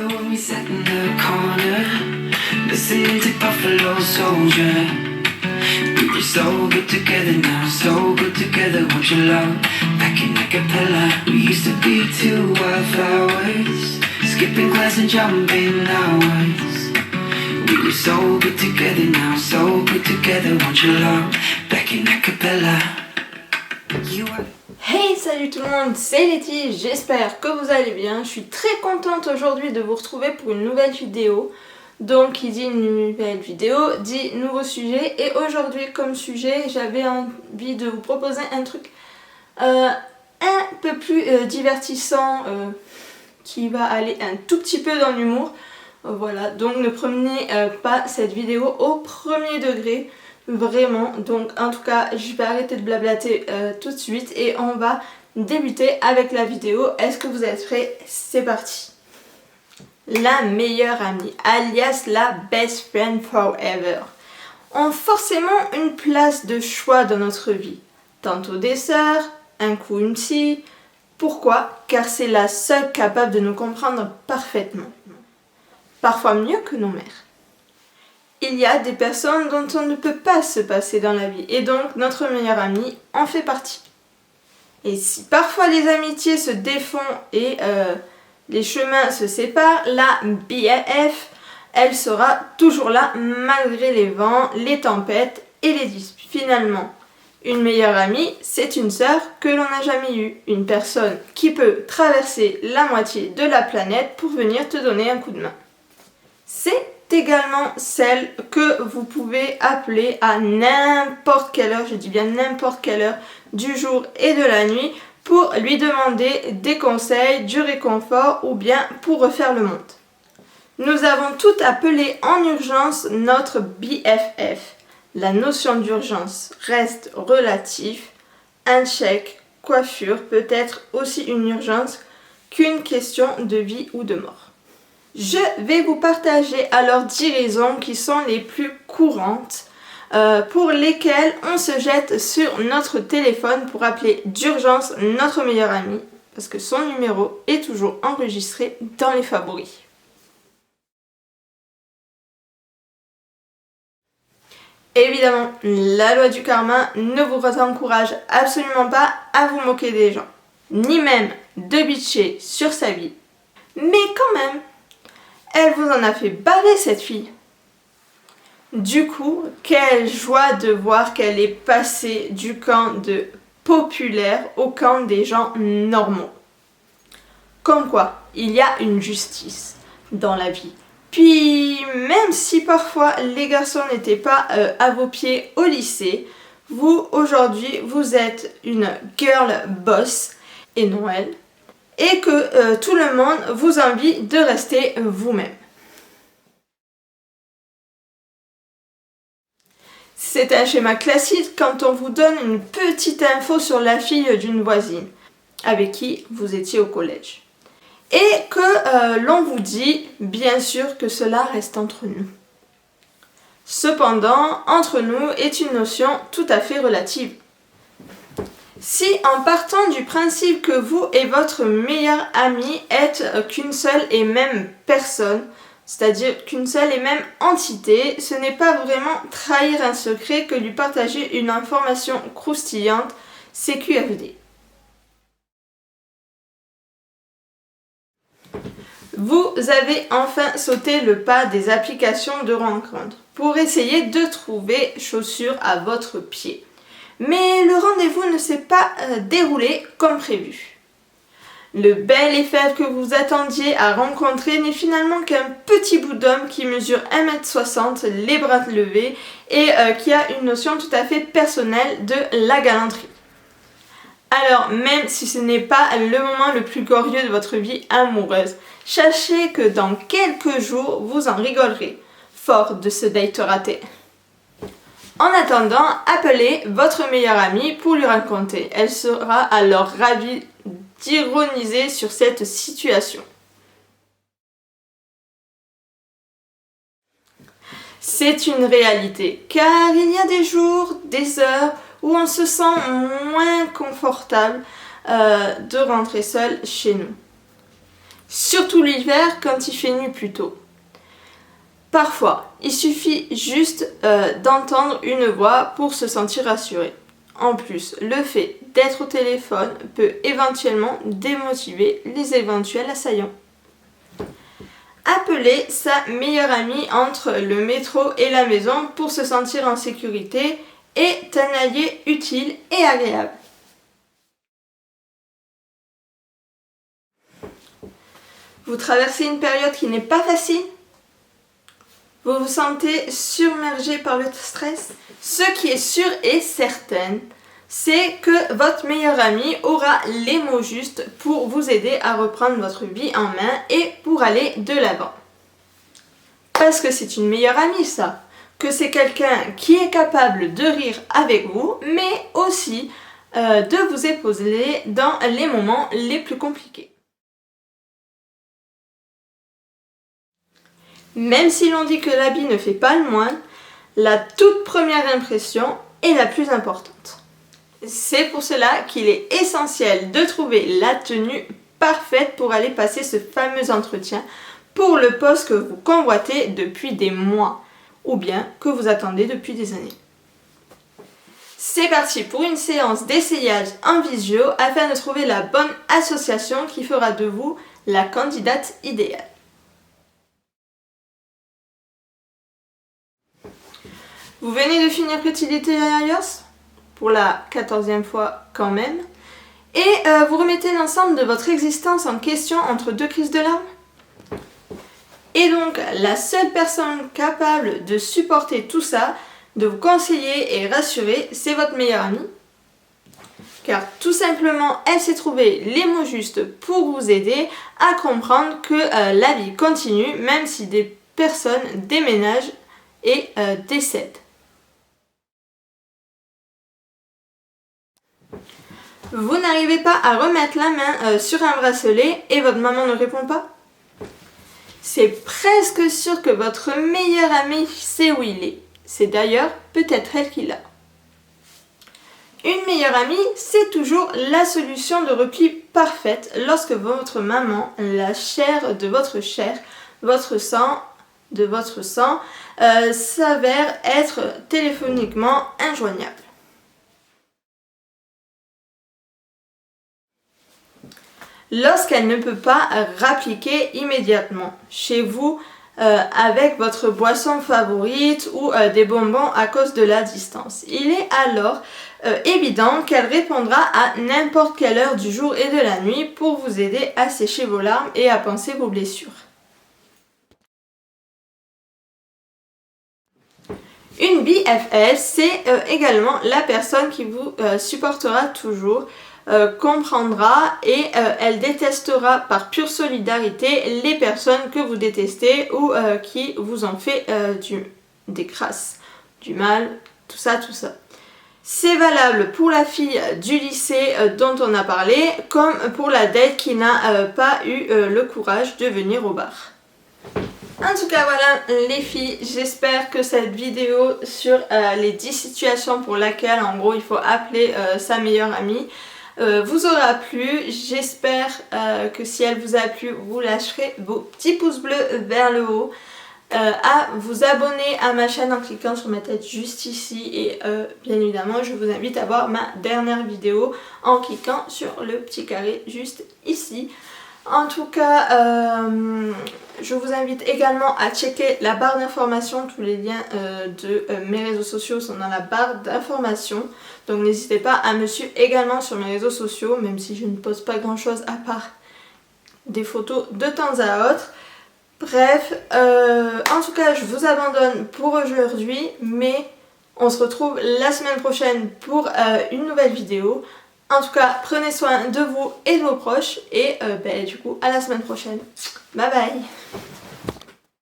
When we sat in the corner, listening to Buffalo Soldier, we were so good together now, so good together, won't you love? Back in acapella, we used to be two wildflowers, skipping class and jumping hours. We were so good together now, so good together, won't you love? Back in acapella. Hey, salut tout le monde, c'est Letty, j'espère que vous allez bien. Je suis très contente aujourd'hui de vous retrouver pour une nouvelle vidéo. Donc, qui dit une nouvelle vidéo, dit nouveau sujet. Et aujourd'hui, comme sujet, j'avais envie de vous proposer un truc un peu plus divertissant, qui va aller un tout petit peu dans l'humour. Voilà, donc ne prenez pas cette vidéo au premier degré. Vraiment, donc en tout cas je vais arrêter de blablater tout de suite et on va débuter avec la vidéo. Est-ce que vous êtes prêts? C'est parti. La meilleure amie, alias la best friend forever, ont forcément une place de choix dans notre vie. Tantôt des sœurs, un coup une psy. Pourquoi? Car c'est la seule capable de nous comprendre parfaitement. Parfois mieux que nos mères. Il y a des personnes dont on ne peut pas se passer dans la vie et donc notre meilleure amie en fait partie. Et si parfois les amitiés se défont et les chemins se séparent, la BFF, elle sera toujours là malgré les vents, les tempêtes et les disputes. Finalement, une meilleure amie, c'est une sœur que l'on n'a jamais eue. Une personne qui peut traverser la moitié de la planète pour venir te donner un coup de main. C'est également celle que vous pouvez appeler à n'importe quelle heure, je dis bien n'importe quelle heure du jour et de la nuit pour lui demander des conseils, du réconfort ou bien pour refaire le monde. Nous avons tout appelé en urgence notre BFF. La notion d'urgence reste relative. Un chèque, coiffure peut être aussi une urgence qu'une question de vie ou de mort. Je vais vous partager alors 10 raisons qui sont les plus courantes pour lesquelles on se jette sur notre téléphone pour appeler d'urgence notre meilleur ami parce que son numéro est toujours enregistré dans les favoris. Évidemment, la loi du karma ne vous encourage absolument pas à vous moquer des gens, ni même de bitcher sur sa vie, mais quand même, elle vous en a fait baver cette fille. Du coup, quelle joie de voir qu'elle est passée du camp de populaire au camp des gens normaux. Comme quoi, il y a une justice dans la vie. Puis, même si parfois les garçons n'étaient pas à vos pieds au lycée, vous, aujourd'hui, vous êtes une girl boss, et non elle. Et que tout le monde vous envie de rester vous-même. C'est un schéma classique quand on vous donne une petite info sur la fille d'une voisine avec qui vous étiez au collège. Et que l'on vous dit, bien sûr, que cela reste entre nous. Cependant, entre nous est une notion tout à fait relative. Si en partant du principe que vous et votre meilleur ami êtes qu'une seule et même personne, c'est-à-dire qu'une seule et même entité, ce n'est pas vraiment trahir un secret que lui partager une information croustillante, CQFD. Vous avez enfin sauté le pas des applications de rencontre pour essayer de trouver chaussures à votre pied. Mais le rendez-vous ne s'est pas déroulé comme prévu. Le bel effet que vous attendiez à rencontrer n'est finalement qu'un petit bout d'homme qui mesure 1m60, les bras levés et qui a une notion tout à fait personnelle de la galanterie. Alors, même si ce n'est pas le moment le plus glorieux de votre vie amoureuse, sachez que dans quelques jours, vous en rigolerez, fort de ce date raté. En attendant, appelez votre meilleure amie pour lui raconter. Elle sera alors ravie d'ironiser sur cette situation. C'est une réalité, car il y a des jours, des heures où on se sent moins confortable de rentrer seul chez nous. surtout l'hiver quand il fait nuit plus tôt. Parfois, il suffit juste d'entendre une voix pour se sentir rassuré. En plus, le fait d'être au téléphone peut éventuellement démotiver les éventuels assaillants. Appelez sa meilleure amie entre le métro et la maison pour se sentir en sécurité est un allié utile et agréable. Vous traversez une période qui n'est pas facile? Vous vous sentez submergé par le stress? Ce qui est sûr et certain, c'est que votre meilleur ami aura les mots justes pour vous aider à reprendre votre vie en main et pour aller de l'avant. Parce que c'est une meilleure amie ça, que c'est quelqu'un qui est capable de rire avec vous, mais aussi de vous épauler dans les moments les plus compliqués. Même si l'on dit que l'habit ne fait pas le moine, la toute première impression est la plus importante. C'est pour cela qu'il est essentiel de trouver la tenue parfaite pour aller passer ce fameux entretien pour le poste que vous convoitez depuis des mois ou bien que vous attendez depuis des années. C'est parti pour une séance d'essayage en visio afin de trouver la bonne association qui fera de vous la candidate idéale. Vous venez de finir Petit Détaillers pour la 14e fois quand même, et vous remettez l'ensemble de votre existence en question entre deux crises de larmes. Et donc la seule personne capable de supporter tout ça, de vous conseiller et rassurer, c'est votre meilleure amie. Car tout simplement, elle s'est trouvé les mots justes pour vous aider à comprendre que la vie continue même si des personnes déménagent et décèdent. Vous n'arrivez pas à remettre la main sur un bracelet et votre maman ne répond pas? C'est presque sûr que votre meilleure amie sait où il est. C'est d'ailleurs peut-être elle qui l'a. Une meilleure amie, c'est toujours la solution de repli parfaite lorsque votre maman, la chair de votre chair, votre sang de votre sang, s'avère être téléphoniquement injoignable. Lorsqu'elle ne peut pas rappliquer immédiatement chez vous avec votre boisson favorite ou des bonbons à cause de la distance. Il est alors évident qu'elle répondra à n'importe quelle heure du jour et de la nuit pour vous aider à sécher vos larmes et à panser vos blessures. Une BFF, c'est également la personne qui vous supportera toujours, comprendra et elle détestera par pure solidarité les personnes que vous détestez ou qui vous ont fait des crasses, du mal, tout ça. C'est valable pour la fille du lycée dont on a parlé, comme pour la date qui n'a pas eu le courage de venir au bar. En tout cas voilà les filles, j'espère que cette vidéo sur les 10 situations pour lesquelles en gros il faut appeler sa meilleure amie vous aura plu. J'espère que si elle vous a plu, vous lâcherez vos petits pouces bleus vers le haut, à vous abonner à ma chaîne en cliquant sur ma tête juste ici et bien évidemment je vous invite à voir ma dernière vidéo en cliquant sur le petit carré juste ici. En tout cas, je vous invite également à checker la barre d'informations. Tous les liens de mes réseaux sociaux sont dans la barre d'informations. Donc n'hésitez pas à me suivre également sur mes réseaux sociaux, même si je ne poste pas grand chose à part des photos de temps à autre. Bref, en tout cas je vous abandonne pour aujourd'hui, mais on se retrouve la semaine prochaine pour une nouvelle vidéo. En tout cas, prenez soin de vous et de vos proches et du coup à la semaine prochaine. Bye bye.